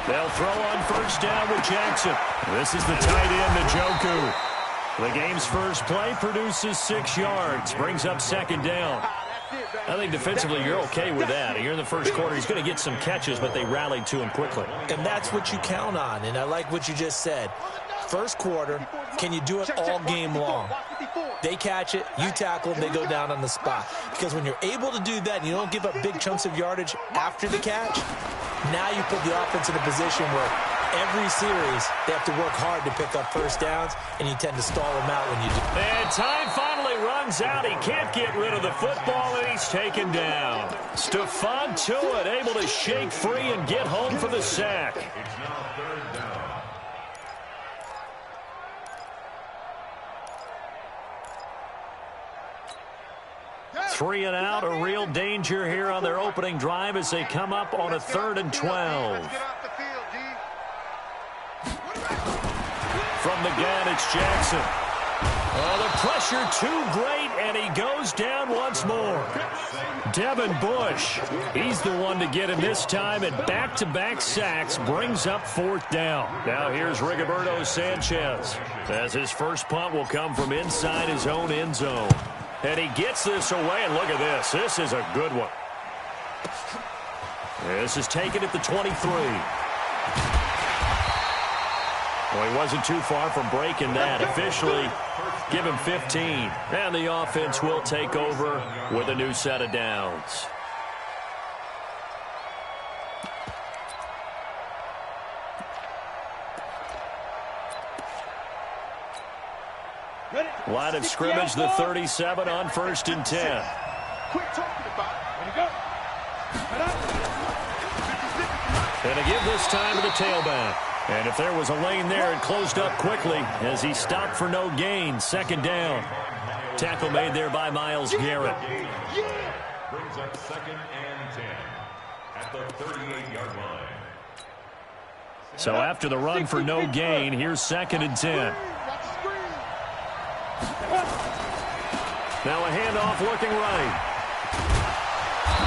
They'll throw on first down with Jackson. This is the tight end, Njoku. The game's first play produces 6 yards, brings up second down. I think defensively you're okay with that. Here in the first quarter, he's going to get some catches, but they rallied to him quickly. And that's what you count on, and I like what you just said. First quarter, can you do it all game long? They catch it, you tackle them, they go down on the spot. Because when you're able to do that and you don't give up big chunks of yardage after the catch, now you put the offense in a position where every series they have to work hard to pick up first downs, and you tend to stall them out when you do. And time finally runs out. He can't get rid of the football, and he's taken down. Stephon Tuitt able to shake free and get home for the sack. It's now third down. Three and out, a real danger here on their opening drive as they come up on a 3rd and 12. From the gun, it's Jackson. Oh, the pressure too great, and he goes down once more. Devin Bush, he's the one to get him this time, and back-to-back sacks brings up 4th down. Now here's Rigoberto Sanchez, as his first punt will come from inside his own end zone. And he gets this away, and look at this. This is a good one. This is taken at the 23. Well, he wasn't too far from breaking that. Officially, give him 15. And the offense will take over with a new set of downs. Line of scrimmage, the 37 on 1st and 10. Quit talking about it. And to give this time to the tailback. And if there was a lane there, it closed up quickly as he stopped for no gain. 2nd down. Tackle made there by Myles Garrett. Brings up 2nd and 10 at the 38-yard line. So after the run for no gain, here's 2nd and 10. Now a handoff looking right.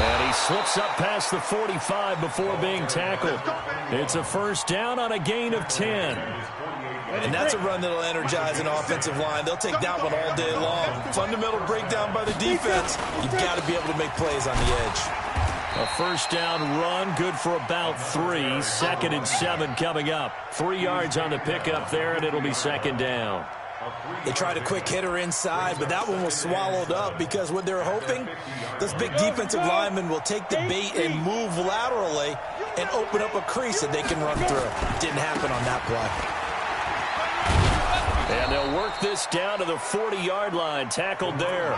And he slips up past the 45 before being tackled. It's a 1st down on a gain of 10. And that's a run that'll energize an offensive line. They'll take that one all day long. Fundamental breakdown by the defense. You've got to be able to make plays on the edge. A 1st down run, good for about 3. 2nd and 7 coming up. 3 yards on the pickup there, and it'll be 2nd down. They tried a quick hitter inside, but that one was swallowed up because what they're hoping, those big defensive linemen will take the bait and move laterally and open up a crease that they can run through. Didn't happen on that play. And they'll work this down to the 40-yard line, tackled there.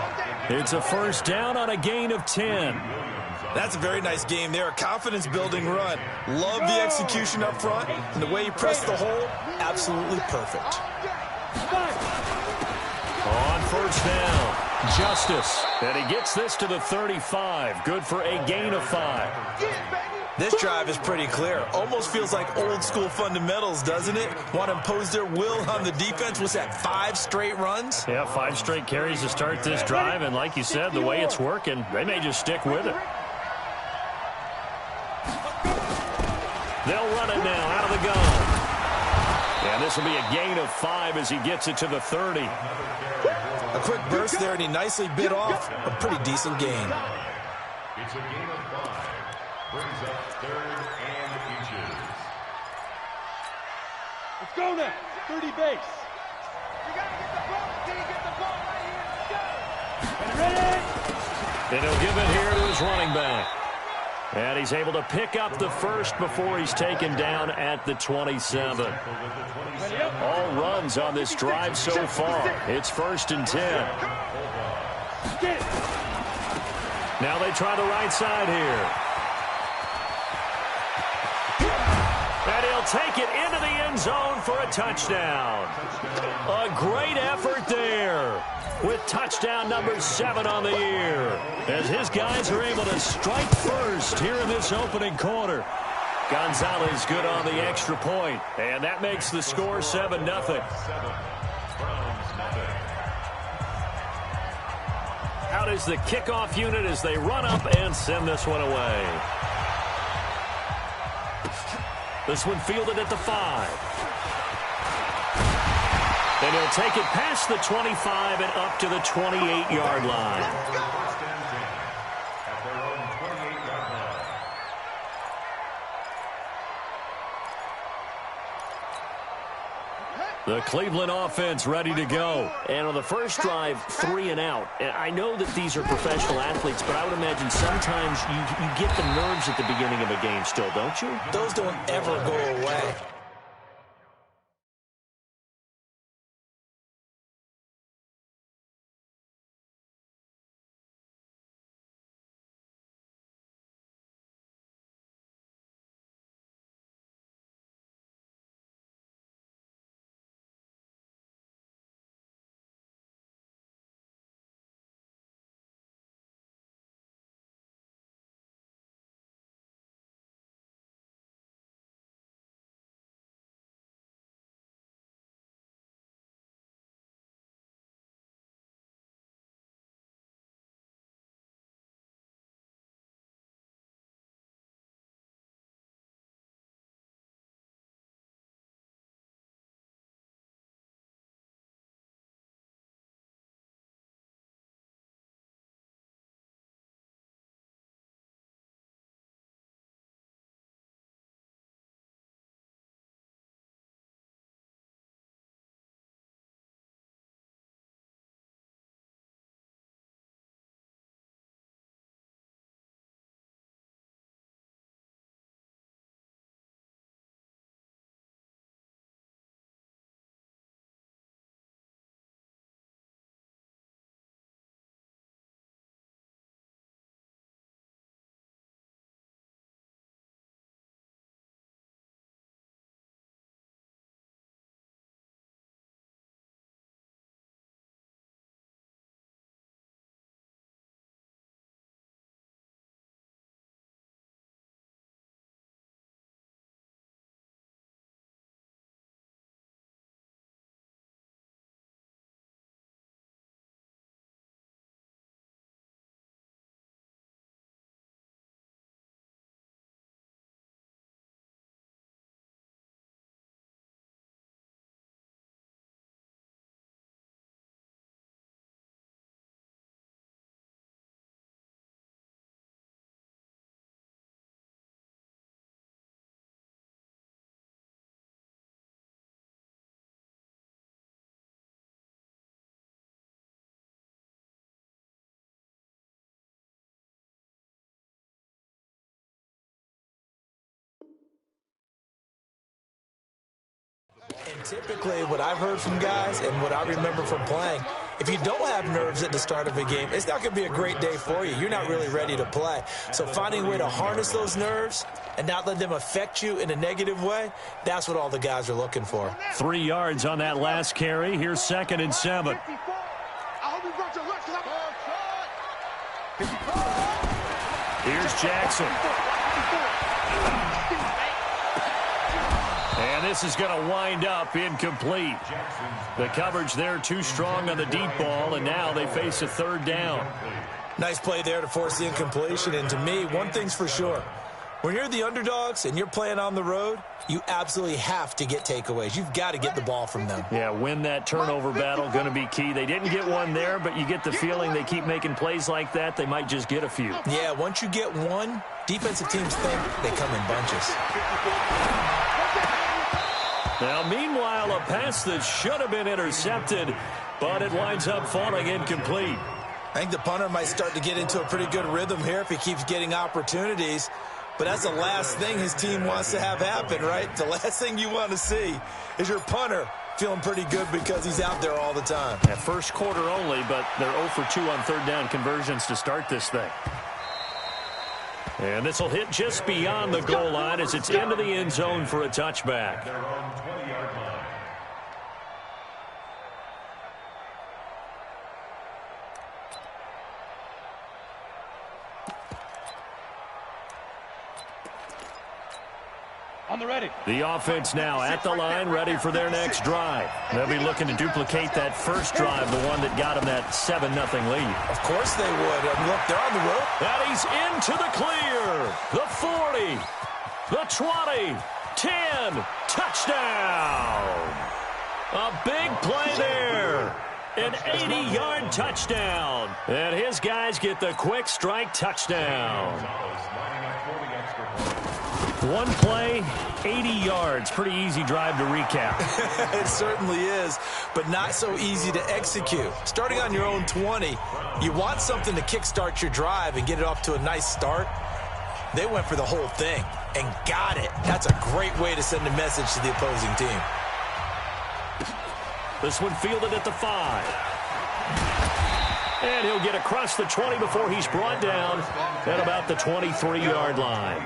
It's a 1st down on a gain of 10. That's a very nice game there, a confidence-building run. Love the execution up front, and the way he pressed the hole, absolutely perfect. On 1st down, Justice. And he gets this to the 35. Good for a gain of 5. This drive is pretty clear. Almost feels like old-school fundamentals, doesn't it? Want to impose their will on the defense. Was that 5 straight runs? Yeah, 5 straight carries to start this drive. And like you said, the way it's working, they may just stick with it. They'll run it now out of the gun. And this will be a gain of 5 as he gets it to the 30. A quick burst there, and he nicely bit off a pretty decent gain. It's a gain of 5. Brings up 3rd and inches. Let's go now. 30 base. You got to get the ball. Can you get the ball right here? Let's go. Ready? And he'll give it here to his running back. And he's able to pick up the 1st before he's taken down at the 27. All runs on this drive so far. It's 1st and 10. Now they try the right side here. And he'll take it into the end zone for a touchdown. A great effort there with touchdown number 7 on the year, as his guys are able to strike first here in this opening quarter. Gonzalez good on the extra point, and that makes the score 7-0. is the kickoff unit as they run up and send this one away. This one fielded at the 5. And he'll take it past the 25 and up to the 28-yard line. The Cleveland offense ready to go. And on the first drive, 3 and out. And I know that these are professional athletes, but I would imagine sometimes you get the nerves at the beginning of a game still, don't you? Those don't ever go away. And typically what I've heard from guys and what I remember from playing, if you don't have nerves at the start of a game, it's not going to be a great day for you. You're not really ready to play. So finding a way to harness those nerves and not let them affect you in a negative way, that's what all the guys are looking for. 3 yards on that last carry. Here's 2nd and 7. Here's Jackson. And this is going to wind up incomplete. The coverage there too strong on the deep ball, and now they face a 3rd down. Nice play there to force the incompletion. And to me, one thing's for sure. When you're the underdogs and you're playing on the road, you absolutely have to get takeaways. You've got to get the ball from them. Yeah, win that turnover battle, going to be key. They didn't get one there, but you get the feeling they keep making plays like that, they might just get a few. Yeah, once you get one, defensive teams think they come in bunches. Now, meanwhile, a pass that should have been intercepted, but it winds up falling incomplete. I think the punter might start to get into a pretty good rhythm here if he keeps getting opportunities. But that's the last thing his team wants to have happen, right? The last thing you want to see is your punter feeling pretty good because he's out there all the time. At first quarter only, but they're 0 for 2 on 3rd down conversions to start this thing. And this will hit just beyond the goal line as it's into the end zone for a touchback. Their own 20-yard line. On the ready. The offense now at the line, ready for their next drive. They'll be looking to duplicate that first drive, the one that got them that 7-0 lead. Of course they would. Look, they're on the road. And he's into the clear. The 40, the 20, 10, touchdown. A big play there. An 80-yard touchdown. And his guys get the quick strike touchdown. One play, 80 yards. Pretty easy drive to recap. It certainly is, but not so easy to execute. Starting on your own 20, you want something to kickstart your drive and get it off to a nice start. They went for the whole thing and got it. That's a great way to send a message to the opposing team. This one fielded at the 5. And he'll get across the 20 before he's brought down at about the 23-yard line.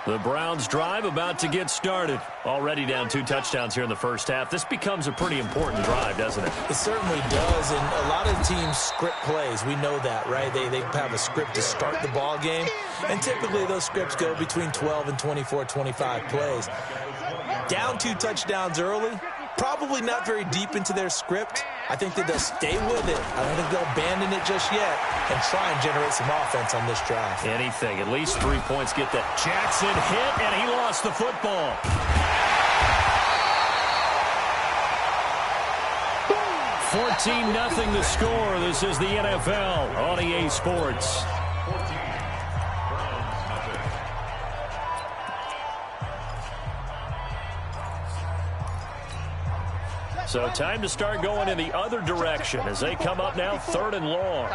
The Browns drive about to get started. Already down 2 touchdowns here in the first half. This becomes a pretty important drive, doesn't it? It certainly does, and a lot of teams script plays. We know that, right? They have a script to start the ball game, and typically those scripts go between 12 and 24, 25 plays. Down 2 touchdowns early, probably not very deep into their script. I think that they'll stay with it. I don't think they'll abandon it just yet and try and generate some offense on this drive. Anything. At least 3 points get that. Jackson hit, and he lost the football. 14-0 the score. This is the NFL on EA Sports. So time to start going in the other direction as they come up now 3rd and long.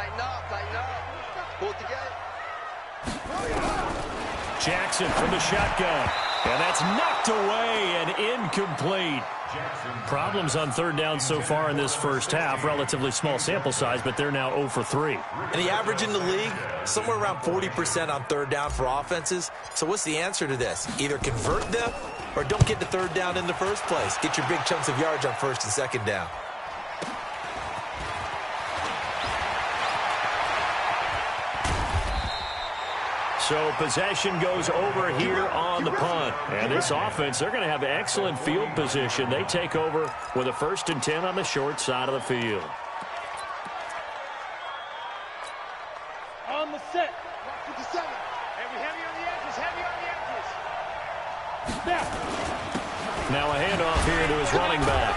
Jackson from the shotgun. And that's knocked away and incomplete. Problems on 3rd down so far in this first half. Relatively small sample size, but they're now 0 for 3. And the average in the league, somewhere around 40% on 3rd down for offenses. So what's the answer to this? Either convert them or don't get the 3rd down in the first place. Get your big chunks of yards on 1st and 2nd down. So possession goes over here on the punt. And this offense, they're going to have excellent field position. They take over with a 1st and 10 on the short side of the field. On the set. 57. Heavy on the edges. Heavy on the edges. Snap. Now a handoff here to his running back.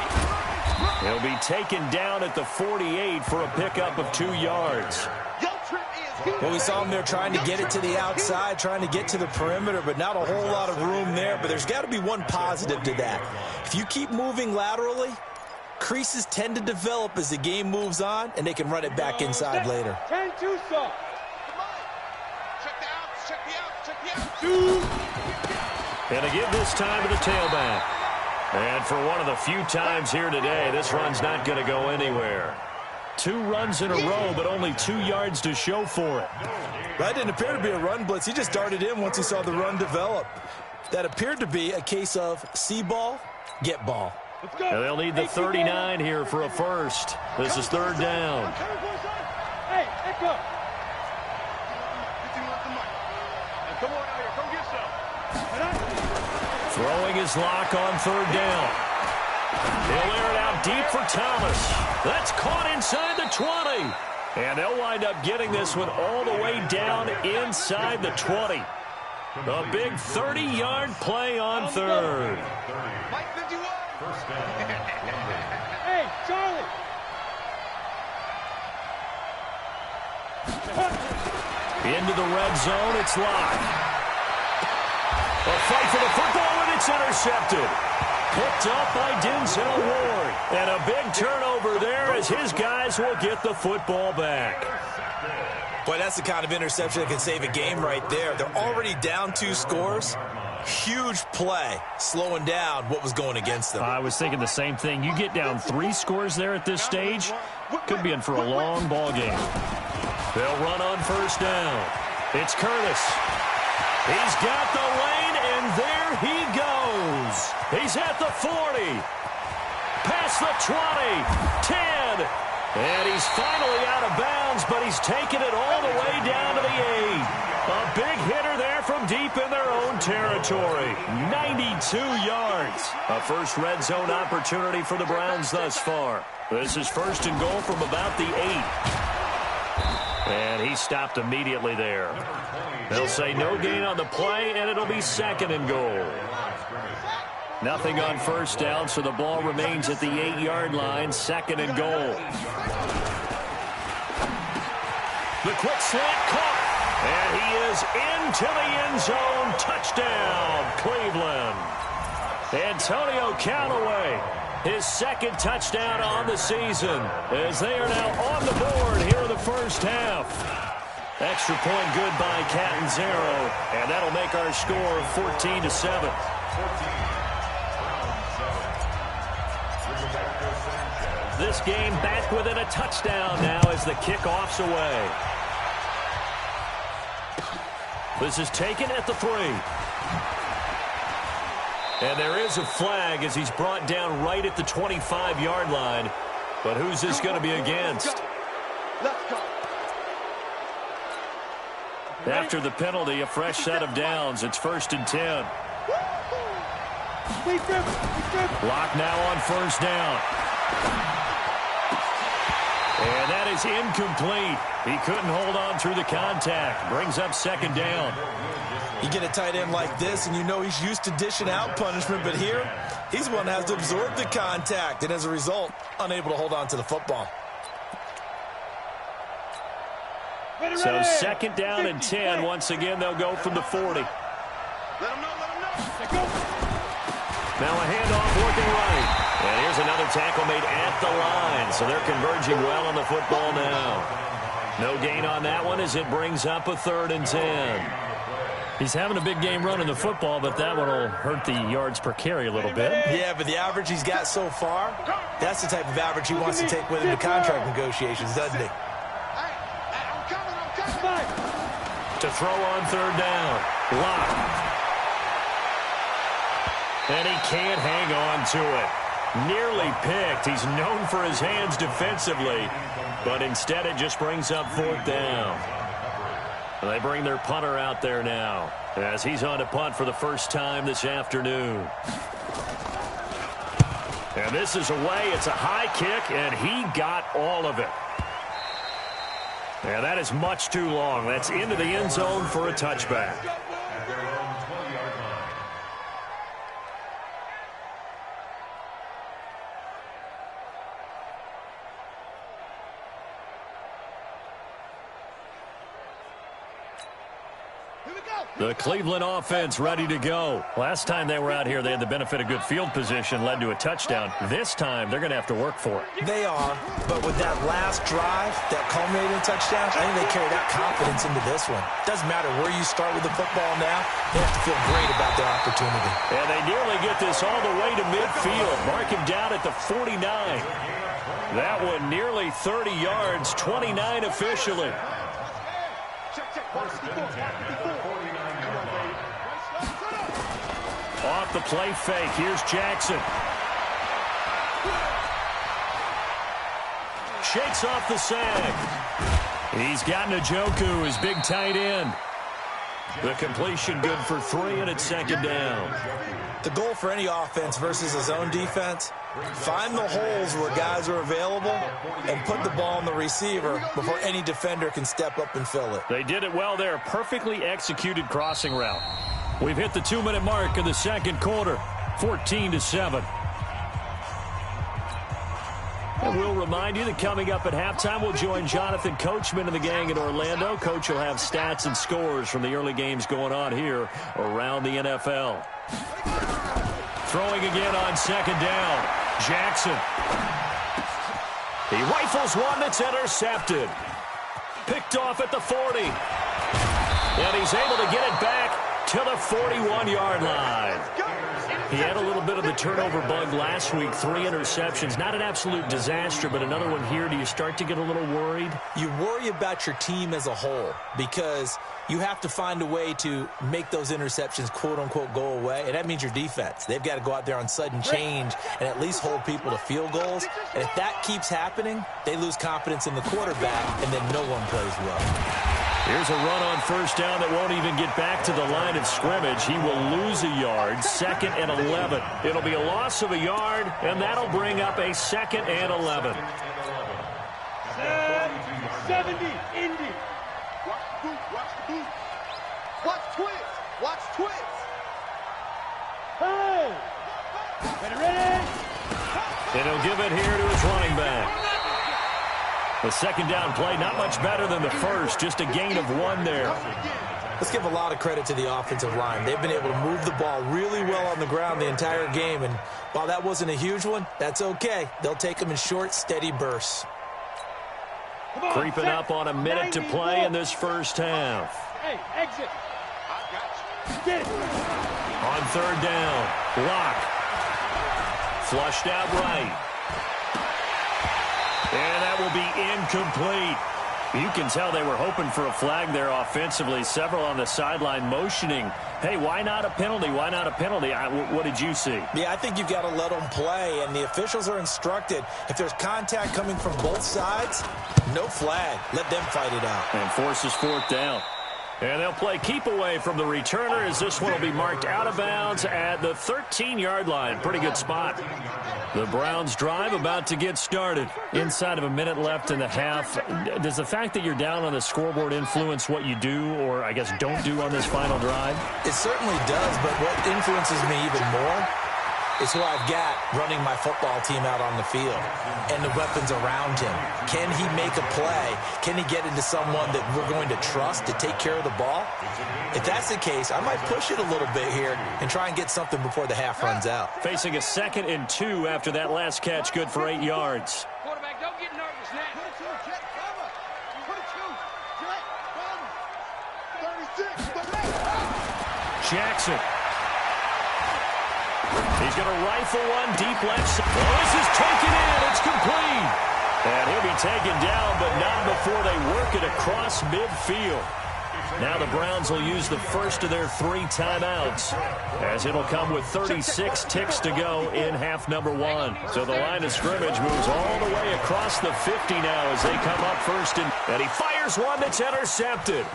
He'll be taken down at the 48 for a pickup of 2 yards. Well, we saw him there trying to get it to the outside, trying to get to the perimeter, but not a whole lot of room there. But there's got to be one positive to that. If you keep moving laterally, creases tend to develop as the game moves on, and they can run it back inside later. 10-2 stop. Check the out. And to give this time to the tailback. And for one of the few times here today, this run's not going to go anywhere. 2 runs in a row, but only 2 yards to show for it. That didn't appear to be a run blitz. He just darted in once he saw the run develop. That appeared to be a case of see ball, get ball. Let's go. Now they'll need the 39 here for a first. This is 3rd down. Hey, Echo. Come on out here. Come get some. Throwing his lock on 3rd down. He'll air it out deep for Thomas. That's caught inside the 20. And they'll wind up getting this one all the way down inside the 20. A big 30-yard play on 3rd. Mike 51. Hey, Charlie. Into the red zone, it's locked. A fight for the football, and it's intercepted. Picked up by Denzel Ward. And a big turnover there as his guys will get the football back. Boy, that's the kind of interception that can save a game right there. They're already down 2 scores. Huge play, slowing down what was going against them. I was thinking the same thing. You get down 3 scores there at this stage, could be in for a long ball game. They'll run on 1st down. It's Curtis. He's got the lane, and there he goes. He's at the 40. Past the 20. 10. And he's finally out of bounds, but he's taken it all the way down to the 8. A big hitter there from deep in their own territory. 92 yards. A first red zone opportunity for the Browns thus far. This is first and goal from about the 8. And he stopped immediately there. They'll say no gain on the play, and it'll be second and goal. Nothing on first down, so the ball remains at the 8-yard line, second and goal. The quick slant caught, and he is into the end zone. Touchdown, Cleveland. Antonio Callaway, his second touchdown on the season, as they are now on the board here in the first half. Extra point good by Catanzaro, and that'll make our score 14-7. This game back within a touchdown now as the kickoff's away. This is taken at the 3. And there is a flag as he's brought down right at the 25-yard line. But who's this going to be against? After the penalty, a fresh set of downs. It's first and 10. Lock now on first down. And that is incomplete. He couldn't hold on through the contact. Brings up second down. You get a tight end like this, and you know he's used to dishing out punishment, but here, he's the one that has to absorb the contact, and as a result, unable to hold on to the football. So second down and 10. Once again, they'll go from the 40. Now a handoff working right. And here's another tackle made at the line. So they're converging well on the football now. No gain on that one as it brings up a third and 10. He's having a big game running the football, but that one will hurt the yards per carry a little bit. Yeah, but the average he's got so far, that's the type of average he wants to take with him to contract negotiations, doesn't he? To throw on third down. Lock. And he can't hang on to it. Nearly picked. He's known for his hands defensively, but instead it just brings up fourth down. They bring their punter out there now as he's on to punt for the first time this afternoon. And this is away. It's a high kick, and he got all of it. And that is much too long. That's into the end zone for a touchback. The Cleveland offense ready to go. Last time they were out here, they had the benefit of good field position, led to a touchdown. This time, they're going to have to work for it. They are, but with that last drive, that culminating touchdown, I think they carry that confidence into this one. Doesn't matter where you start with the football now, they have to feel great about their opportunity. And they nearly get this all the way to midfield. Mark him down at the 49. That one nearly 30 yards, 29 officially. Off the play fake. Here's Jackson. Shakes off the sag. He's got Njoku, his big tight end. The completion good for 3, and it's second down. The goal for any offense versus his own defense, find the holes where guys are available and put the ball on the receiver before any defender can step up and fill it. They did it well there. Perfectly executed crossing route. We've hit the 2-minute mark in the second quarter. 14-7. And we'll remind you that coming up at halftime, we'll join Jonathan Coachman and the gang in Orlando. Coach will have stats and scores from the early games going on here around the NFL. Throwing again on second down. Jackson. He rifles one that's intercepted. Picked off at the 40. And he's able to get it back to the 41-yard line. He had a little bit of the turnover bug last week, 3 interceptions. Not an absolute disaster, but another one here. Do you start to get a little worried? You worry about your team as a whole because you have to find a way to make those interceptions, quote-unquote, go away, and that means your defense. They've got to go out there on sudden change and at least hold people to field goals. And if that keeps happening, they lose confidence in the quarterback, and then no one plays well. Here's a run on first down that won't even get back to the line of scrimmage. He will lose a yard, 2nd and 11. It'll be a loss of a yard, and that'll bring up a 2nd and 11. 70, Indy. Watch the boot, watch the boot. Watch twins, watch twins. Hey! Ready? And he'll give it here to his running back. The second down play, not much better than the first, just a gain of 1 there. Let's give a lot of credit to the offensive line. They've been able to move the ball really well on the ground the entire game, and while that wasn't a huge one, that's okay. They'll take them in short, steady bursts. Creeping up on a minute to play in this first half. Hey, exit. I got you. Get it. On third down, Lock. Flushed out right. And that will be incomplete. You can tell they were hoping for a flag there offensively. Several on the sideline motioning, hey, why not a penalty? Why not a penalty? What did you see? Yeah, I think you've got to let them play, and the officials are instructed. If there's contact coming from both sides, no flag. Let them fight it out. And forces 4th down. And they'll play keep away from the returner as this one will be marked out of bounds at the 13-yard line. Pretty good spot. The Browns drive about to get started. Inside of a minute left in the half. Does the fact that you're down on the scoreboard influence what you do or, I guess, don't do on this final drive? It certainly does, but what influences me even more is who I've got running my football team out on the field and the weapons around him. Can he make a play? Can he get into someone that we're going to trust to take care of the ball? If that's the case, I might push it a little bit here and try and get something before the half runs out. Facing a 2nd and 2 after that last catch, good for 8 yards. Quarterback, don't get nervous now. Put it to Jet, cover. Put it to Jet, cover. 36. Jackson. He's going to rifle one deep left side. Oh, this is taken in. It's complete. And he'll be taken down, but not before they work it across midfield. Now the Browns will use the first of their 3 timeouts, as it'll come with 36 ticks to go in half number 1. So the line of scrimmage moves all the way across the 50 now as they come up first. And he fires one that's intercepted.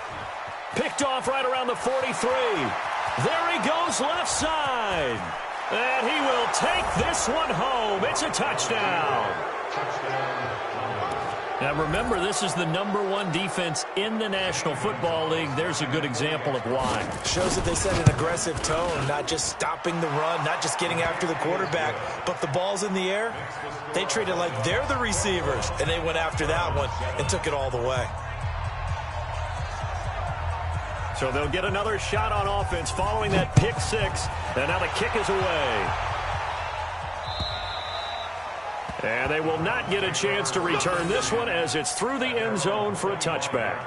Picked off right around the 43. There he goes left side. And he will take this one home. It's a touchdown. Now remember, this is the #1 defense in the National Football League. There's a good example of why. Shows that they set an aggressive tone, not just stopping the run, not just getting after the quarterback, but the ball's in the air. They treat it like they're the receivers, and they went after that one and took it all the way. So they'll get another shot on offense following that pick 6. And now the kick is away. And they will not get a chance to return this one as it's through the end zone for a touchback.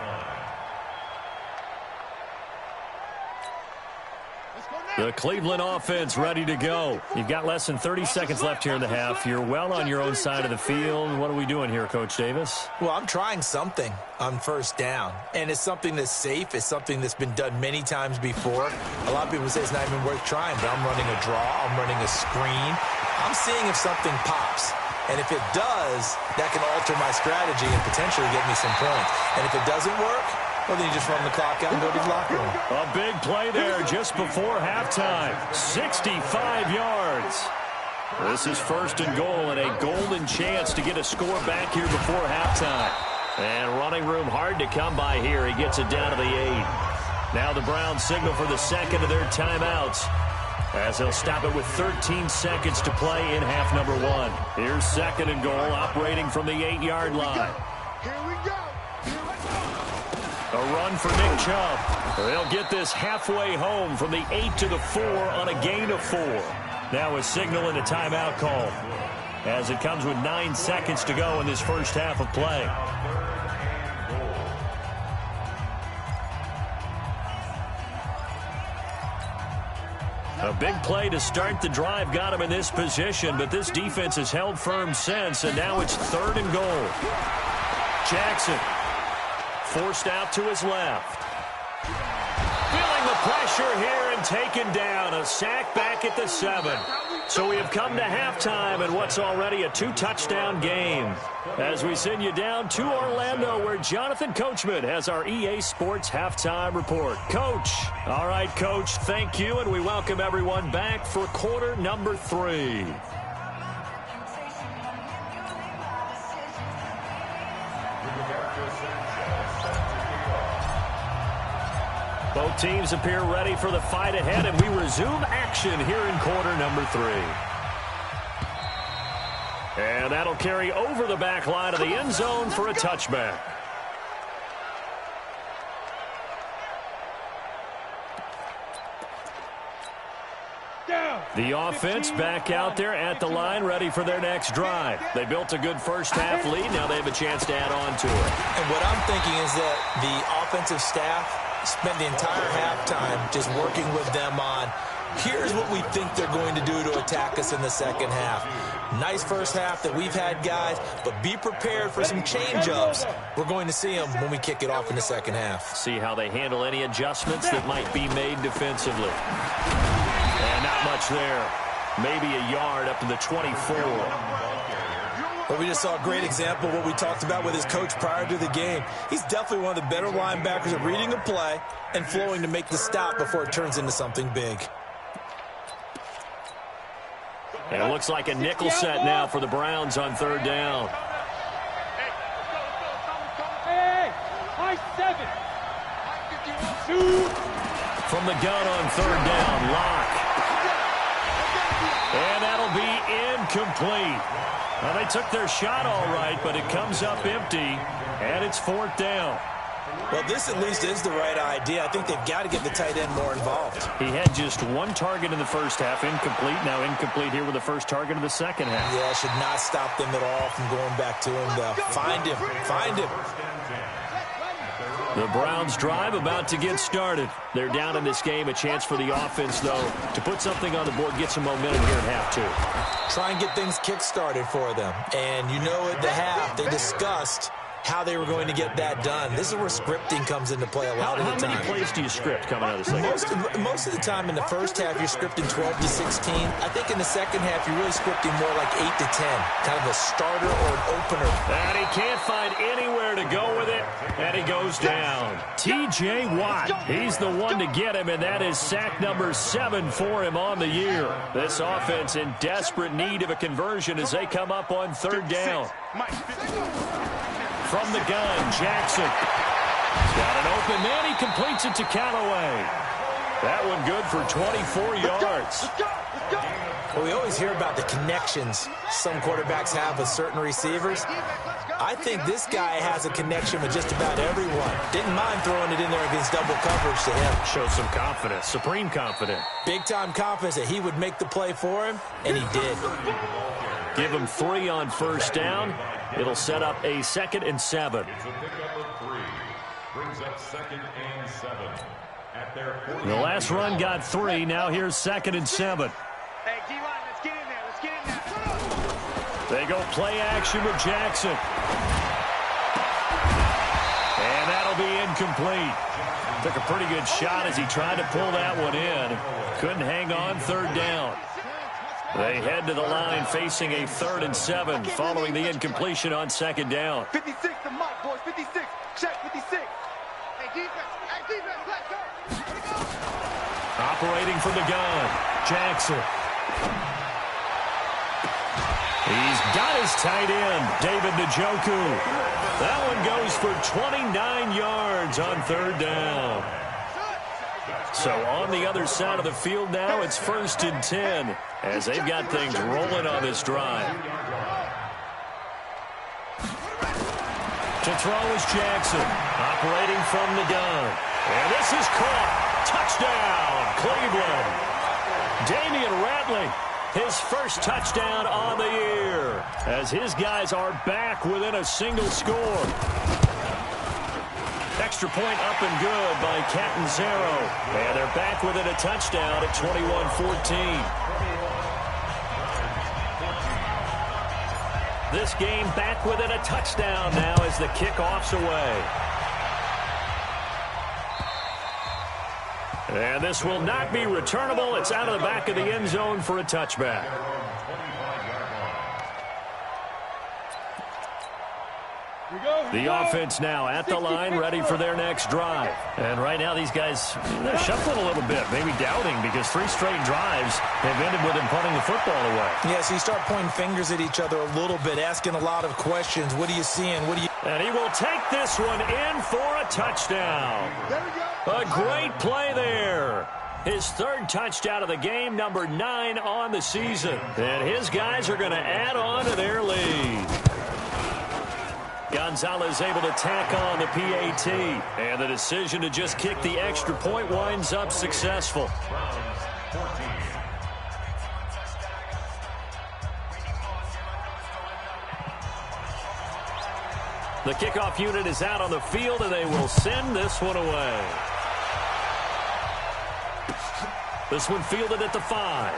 The Cleveland offense ready to go. You've got less than 30 seconds left here in the half. You're well on your own side of the field. What are we doing here, Coach Davis? Well, I'm trying something on first down, and it's something that's safe. It's something that's been done many times before. A lot of people say it's not even worth trying, but I'm running a draw. I'm running a screen. I'm seeing if something pops. And if it does, that can alter my strategy and potentially get me some points. And if it doesn't work, well, then you just run the clock out and go to the locker room. A big play there just before halftime. 65 yards. This is 1st and goal and a golden chance to get a score back here before halftime. And running room hard to come by here. He gets it down to the 8. Now the Browns signal for the 2nd of their timeouts, as they'll stop it with 13 seconds to play in half number 1. Here's 2nd and goal, operating from the 8-yard line. Here we go. A run for Nick Chubb. They'll get this halfway home from the 8 to the 4 on a gain of 4. Now a signal and a timeout call, as it comes with 9 seconds to go in this first half of play. A big play to start the drive got him in this position, but this defense has held firm since, and now it's 3rd and goal. Jackson forced out to his left. Feeling the pressure here and taken down. A sack back at the 7. So we have come to halftime in what's already a 2-touchdown game. As we send you down to Orlando, where Jonathan Coachman has our EA Sports Halftime Report. Coach. All right, Coach, thank you, and we welcome everyone back for quarter number 3. Both teams appear ready for the fight ahead, and we resume action here in quarter number 3. And that'll carry over the back line of the end zone for a touchback. The offense back out there at the line, ready for their next drive. They built a good first-half lead. Now they have a chance to add on to it. And what I'm thinking is that the offensive staff spent the entire halftime just working with them on, here's what we think they're going to do to attack us in the second half. Nice first half that we've had, guys, but be prepared for some change-ups. We're going to see them when we kick it off in the second half. See how they handle any adjustments that might be made defensively. And not much there. Maybe a yard up to the 24. Well, we just saw a great example of what we talked about with his coach prior to the game. He's definitely one of the better linebackers at reading a play and flowing to make the stop before it turns into something big. And it looks like a nickel set now for the Browns on 3rd down. Hey, high 7. 2. From the gun on 3rd down, Locke. And that'll be incomplete. Well, they took their shot all right, but it comes up empty, and it's 4th down. Well, this at least is the right idea. I think they've got to get the tight end more involved. He had just 1 target in the first half, incomplete. Now incomplete here with the first target of the second half. Yeah, should not stop them at all from going back to him, though. Find him. Find him. The Browns drive about to get started. They're down in this game. A chance for the offense, though, to put something on the board, get some momentum here at half 2. Try and get things kick-started for them. And you know at the half, they discussed how they were going to get that done. This is where scripting comes into play a lot of the time. How many plays do you script coming out of the second half? Most of the time in the first half, you're scripting 12 to 16. I think in the second half, you're really scripting more like 8 to 10, kind of a starter or an opener. And he can't find anywhere to go with it, and he goes down. T.J. Watt, he's the one to get him, and that is sack number 7 for him on the year. This offense in desperate need of a conversion as they come up on 3rd down. From the gun, Jackson. Got an open man. He completes it to Callaway. That one good for 24 yards. Well, we always hear about the connections some quarterbacks have with certain receivers. I think this guy has a connection with just about everyone. Didn't mind throwing it in there against double coverage to him. Shows some confidence, supreme confidence. Big-time confidence that he would make the play for him, and he did. Give him 3 on 1st down. It'll set up a 2nd and 7. It's a pickup of 3. Brings up 2nd and 7. At their 40. The last run got 3. Now here's 2nd and 7. Hey, D-line, let's get in there. Let's get in there. They go play action with Jackson. And that'll be incomplete. Took a pretty good shot as he tried to pull that one in. Couldn't hang on 3rd down. They head to the line facing a 3rd and 7 following the incompletion on 2nd down. 56 to Mike, boys. 56. Check 56. Hey, defense. Hey, defense. Let's go. Operating from the gun, Jackson. He's got his tight end, David Njoku. That one goes for 29 yards on 3rd down. So on the other side of the field now, it's 1st and 10 as they've got things rolling on this drive. To throw is Jackson, operating from the gun. And this is caught. Touchdown, Cleveland. Damian Ratley, his first touchdown on the year, as his guys are back within a single score. Extra point up and good by Catanzaro. And they're back within a touchdown at 21-14. This game back within a touchdown now as the kickoff's away. And this will not be returnable. It's out of the back of the end zone for a touchback. The offense now at the line, ready for their next drive. And right now these guys, they're shuffling a little bit, maybe doubting, because 3 straight drives have ended with them punting the football away. Yeah, so you start pointing fingers at each other a little bit, asking a lot of questions. What are you seeing? What do you... And he will take this one in for a touchdown. A great play there. His 3rd touchdown of the game, number 9 on the season. And his guys are going to add on to their lead. Gonzalez able to tack on the PAT. And the decision to just kick the extra point winds up successful. The kickoff unit is out on the field, and they will send this one away. This one fielded at the 5.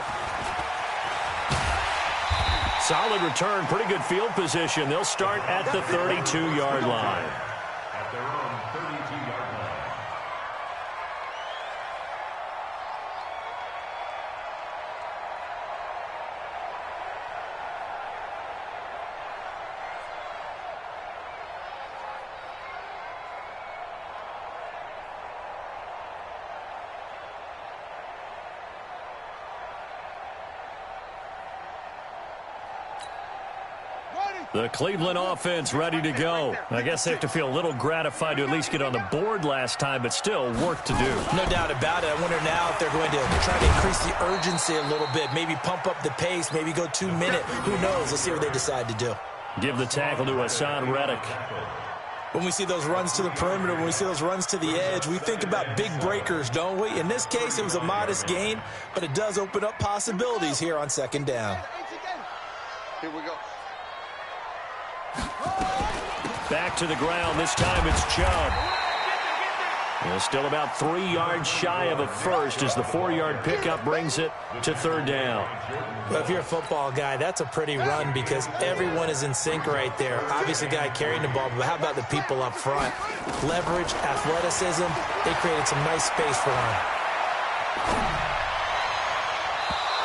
Solid return, pretty good field position. They'll start at the 32-yard line. At their own 32-yard line. The Cleveland offense ready to go. I guess they have to feel a little gratified to at least get on the board last time, but still work to do. No doubt about it. I wonder now if they're going to try to increase the urgency a little bit, maybe pump up the pace, maybe go 2-minute. Who knows? Let's see what they decide to do. Give the tackle to Hassan Reddick. When we see those runs to the perimeter, when we see those runs to the edge, we think about big breakers, don't we? In this case, it was a modest gain, but it does open up possibilities here on 2nd down. Here we go. Back to the ground. This time it's Chubb. Well, still about 3 yards shy of a first as the 4-yard pickup brings it to 3rd down. Well, if you're a football guy, that's a pretty run because everyone is in sync right there. Obviously, the guy carrying the ball, but how about the people up front? Leverage, athleticism, they created some nice space for him.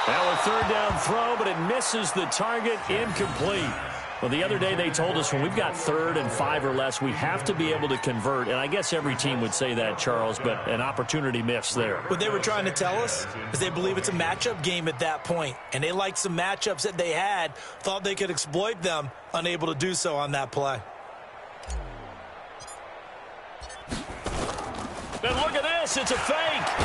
Now a 3rd down throw, but it misses the target, incomplete. Well, the other day they told us when we've got 3rd and 5 or less, we have to be able to convert. And I guess every team would say that, Charles, but an opportunity missed there. What they were trying to tell us is they believe it's a matchup game at that point. And they liked some matchups that they had, thought they could exploit them, unable to do so on that play. And look at this, it's a fake.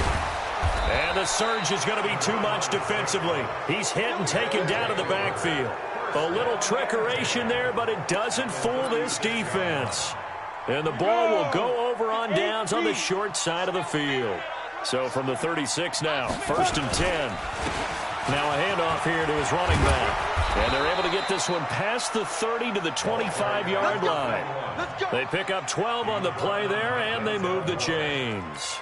And the surge is going to be too much defensively. He's hit and taken down to the backfield. A little trickeration there, but it doesn't fool this defense. And the ball will go over on downs on the short side of the field. So from the 36 now, 1st and 10. Now a handoff here to his running back. And they're able to get this one past the 30 to the 25-yard line. They pick up 12 on the play there, and they move the chains.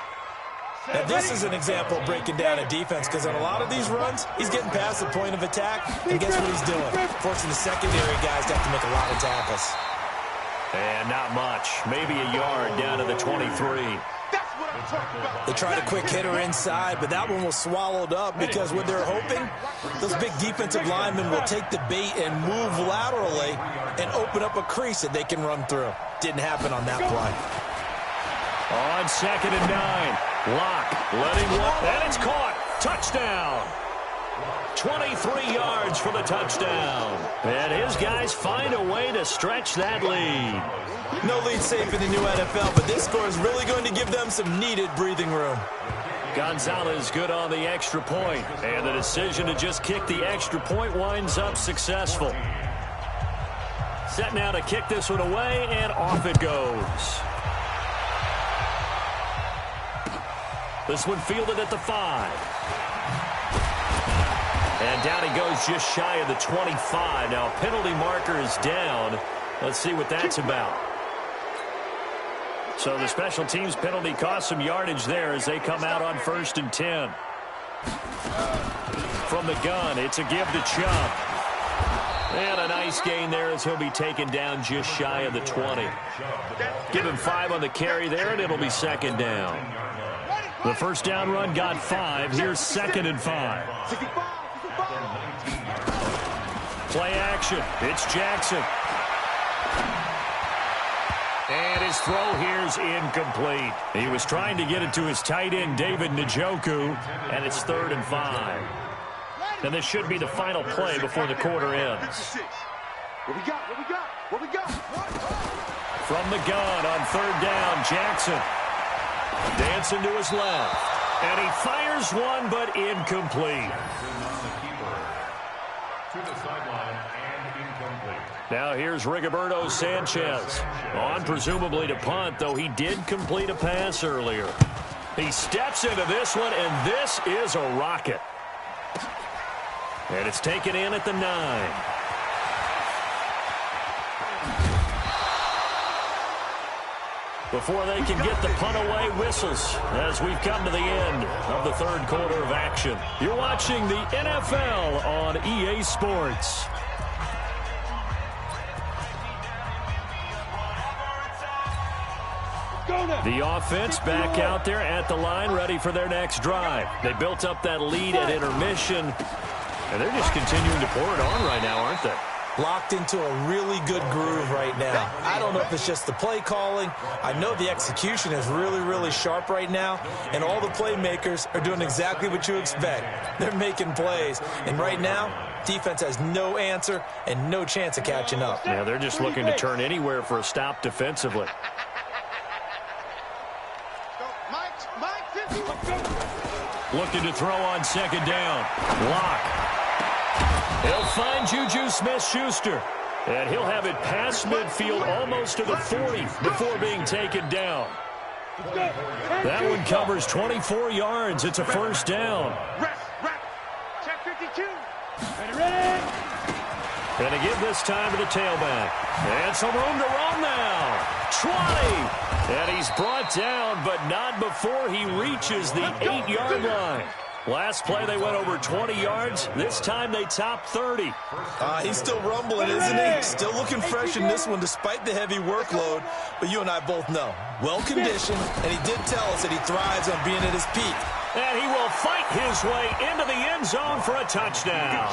Now, this is an example of breaking down a defense because on a lot of these runs, he's getting past the point of attack, and guess what he's doing? Forcing the secondary guys to have to make a lot of tackles. And not much. Maybe a yard down to the 23. They tried a quick hitter inside, but that one was swallowed up because what they're hoping, those big defensive linemen will take the bait and move laterally and open up a crease that they can run through. Didn't happen on that play. On 2nd and 9. Lock, letting walk, and it's caught. Touchdown. 23 yards for the touchdown. And his guys find a way to stretch that lead. No lead safe in the new NFL, but this score is really going to give them some needed breathing room. Gonzalez good on the extra point, and the decision to just kick the extra point winds up successful. Set now to kick this one away, and off it goes. This one fielded at the 5. And down he goes just shy of the 25. Now penalty marker is down. Let's see what that's about. So the special teams penalty cost some yardage there as they come out on 1st and 10. From the gun, it's a give to Chubb. And a nice gain there as he'll be taken down just shy of the 20. Give him 5 on the carry there, and it'll be 2nd down. The first down run got 5. Here's 2nd and 5. Play action. It's Jackson. And his throw here's incomplete. He was trying to get it to his tight end, David Njoku, and it's 3rd and 5. And this should be the final play before the quarter ends. What we got? From the gun on 3rd down, Jackson. Dancing to his left. And he fires one, but incomplete. To the sideline and incomplete. Now here's Rigoberto Sanchez. On presumably to punt, though he did complete a pass earlier. He steps into this one, and this is a rocket. And it's taken in at the 9. Before they can get the punt away, whistles as we've come to the end of the 3rd quarter of action. You're watching the NFL on EA Sports. The offense back out there at the line, ready for their next drive. They built up that lead at intermission, and they're just continuing to pour it on right now, aren't they? Locked into a really good groove right now. I don't know if it's just the play calling. I know the execution is really, really sharp right now, and all the playmakers are doing exactly what you expect. They're making plays, and right now, defense has no answer and no chance of catching up. Yeah, they're just looking to turn anywhere for a stop defensively. Looking to throw on 2nd down. Lock. He'll find Juju Smith-Schuster. And he'll have it past midfield almost to the 40 before being taken down. That one covers 24 yards. It's a 1st down. Check 52. And to give this time to the tailback. And some room to run now. 20. And he's brought down, but not before he reaches the 8-yard line. Last play, they went over 20 yards. This time, they topped 30. He's still rumbling, isn't he? Still looking fresh in this one, despite the heavy workload. But you and I both know, well-conditioned, and he did tell us that he thrives on being at his peak. And he will fight his way into the end zone for a touchdown.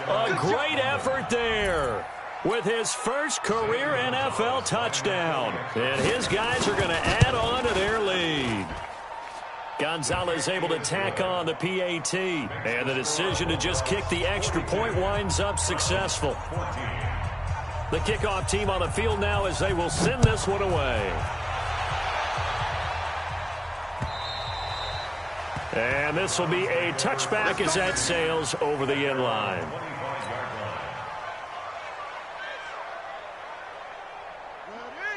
A great effort there with his first career NFL touchdown. And his guys are going to add on to their lead. Gonzalez able to tack on the PAT. And the decision to just kick the extra point winds up successful. The kickoff team on the field now as they will send this one away. And this will be a touchback as that sails over the end line.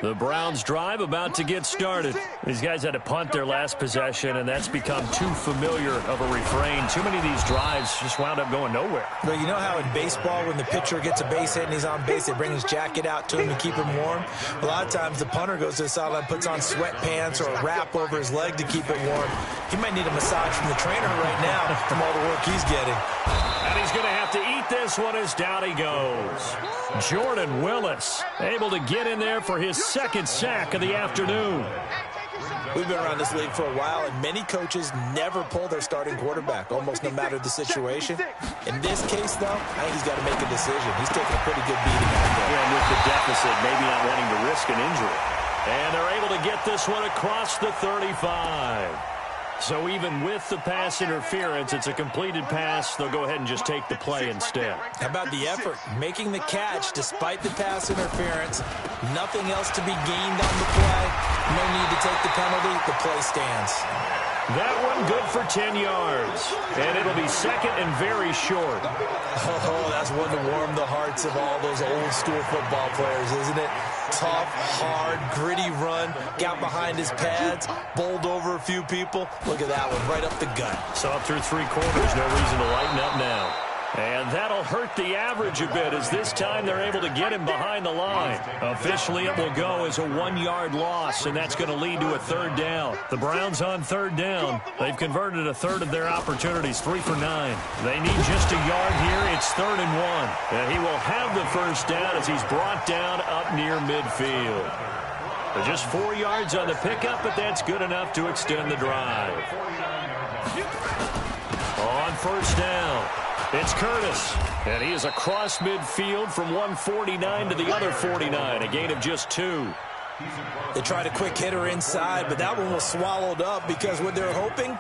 The Browns drive about to get started. These guys had to punt their last possession, and that's become too familiar of a refrain. Too many of these drives just wound up going nowhere. But you know how in baseball, when the pitcher gets a base hit and he's on base, they bring his jacket out to him to keep him warm? A lot of times the punter goes to the sideline, puts on sweatpants or a wrap over his leg to keep it warm. He might need a massage from the trainer right now from all the work he's getting. And he's going to have to eat this one as down he goes. Jordan Willis able to get in there for his 2nd sack of the afternoon. We've been around this league for a while, and many coaches never pull their starting quarterback, almost no matter the situation. In this case, though, I think he's got to make a decision. He's taking a pretty good beating out there. And with the deficit, maybe not wanting to risk an injury. And they're able to get this one across the 35. So even with the pass interference, it's a completed pass. They'll go ahead and just take the play instead. How about the effort? Making the catch despite the pass interference. Nothing else to be gained on the play. No need to take the penalty. The play stands. That one good for 10 yards. And it'll be 2nd and very short. Oh, that's one to warm the hearts of all those old school football players, isn't it? Tough, hard, gritty run. Got behind his pads. Bowled over a few people. Look at that one, right up the gut. So up through 3 quarters, no reason to lighten up now. And that'll hurt the average a bit as this time they're able to get him behind the line. Officially, it will go as a 1-yard loss, and that's going to lead to a 3rd down. The Browns on 3rd down. They've converted a third of their opportunities, 3 for 9. They need just a yard here. It's 3rd and 1. And he will have the 1st down as he's brought down up near midfield. But just 4 yards on the pickup, but that's good enough to extend the drive. On 1st down. It's Curtis, and he is across midfield from 149 to the other 49, a gain of just 2. They tried a quick hitter inside, but that one was swallowed up because what they're hoping,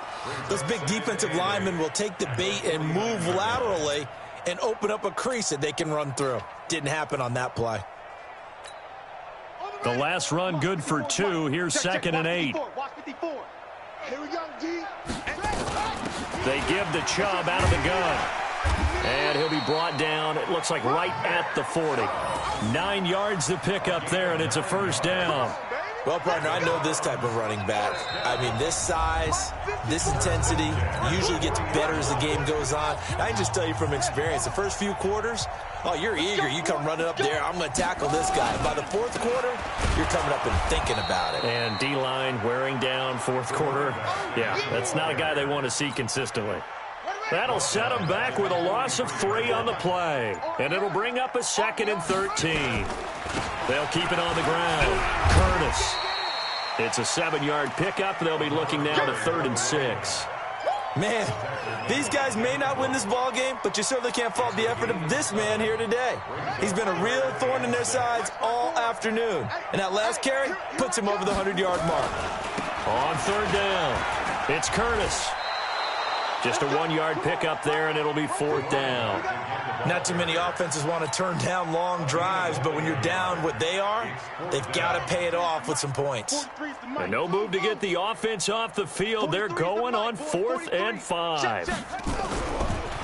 those big defensive linemen will take the bait and move laterally and open up a crease that they can run through. Didn't happen on that play. The last run good for 2. Here's 2nd and 8. Here we go, D. They give the Chubb out of the gun. And he'll be brought down, it looks like right at the 40. 9 yards to pick up there, and it's a 1st down. Well, partner, I know this type of running back. I mean, this size, this intensity usually gets better as the game goes on. I can just tell you from experience, the first few quarters, oh, you're eager. You come running up there, I'm going to tackle this guy. By the 4th quarter, you're coming up and thinking about it. And D-line wearing down 4th quarter. Yeah, that's not a guy they want to see consistently. That'll set them back with a loss of 3 on the play. And it'll bring up a 2nd and 13. They'll keep it on the ground. Curtis. It's a 7-yard pickup. They'll be looking now to 3rd and 6. Man, these guys may not win this ball game, but you certainly can't fault the effort of this man here today. He's been a real thorn in their sides all afternoon. And that last carry puts him over the 100-yard mark. On 3rd down, it's Curtis. Just a 1-yard pickup there, and it'll be 4th down. Not too many offenses want to turn down long drives, but when you're down what they are, they've got to pay it off with some points. And no move to get the offense off the field. They're going on 4th and 5.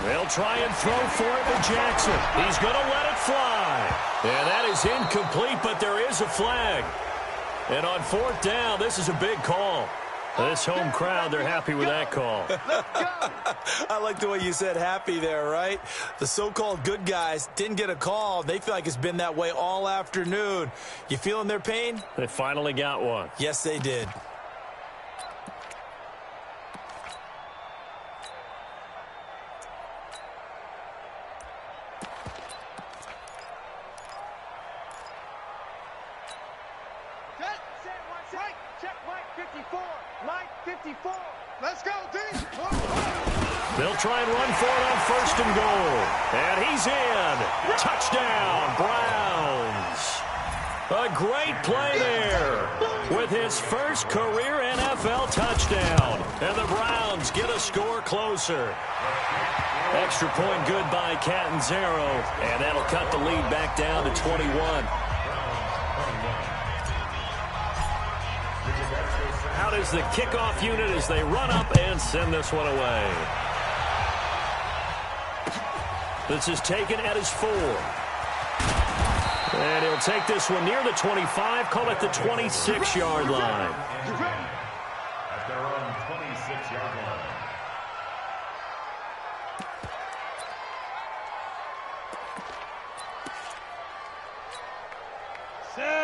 They'll try and throw for it to Jackson. He's going to let it fly. And that is incomplete, but there is a flag. And on 4th down, this is a big call. This home crowd, they're happy with that call. I like the way you said happy there, right? The so-called good guys didn't get a call. They feel like it's been that way all afternoon. You feeling their pain? They finally got one. Yes, they did. Let's go, D. They'll try and run for it on 1st and goal. And he's in. Touchdown, Browns. A great play there with his first career NFL touchdown. And the Browns get a score closer. Extra point good by Catanzaro. And that'll cut the lead back down to 21. Out is the kickoff unit as they run up and send this one away. This is taken at his 4. And he'll take this one near the 25, call it the 26-yard line. At their own 26-yard line.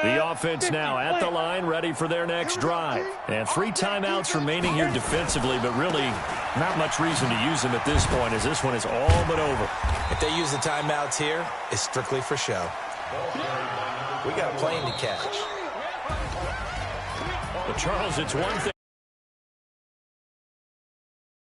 The offense now at the line, ready for their next drive. And 3 timeouts remaining here defensively, but really not much reason to use them at this point as this one is all but over. If they use the timeouts here, it's strictly for show. We got a plane to catch. But Charles, it's one thing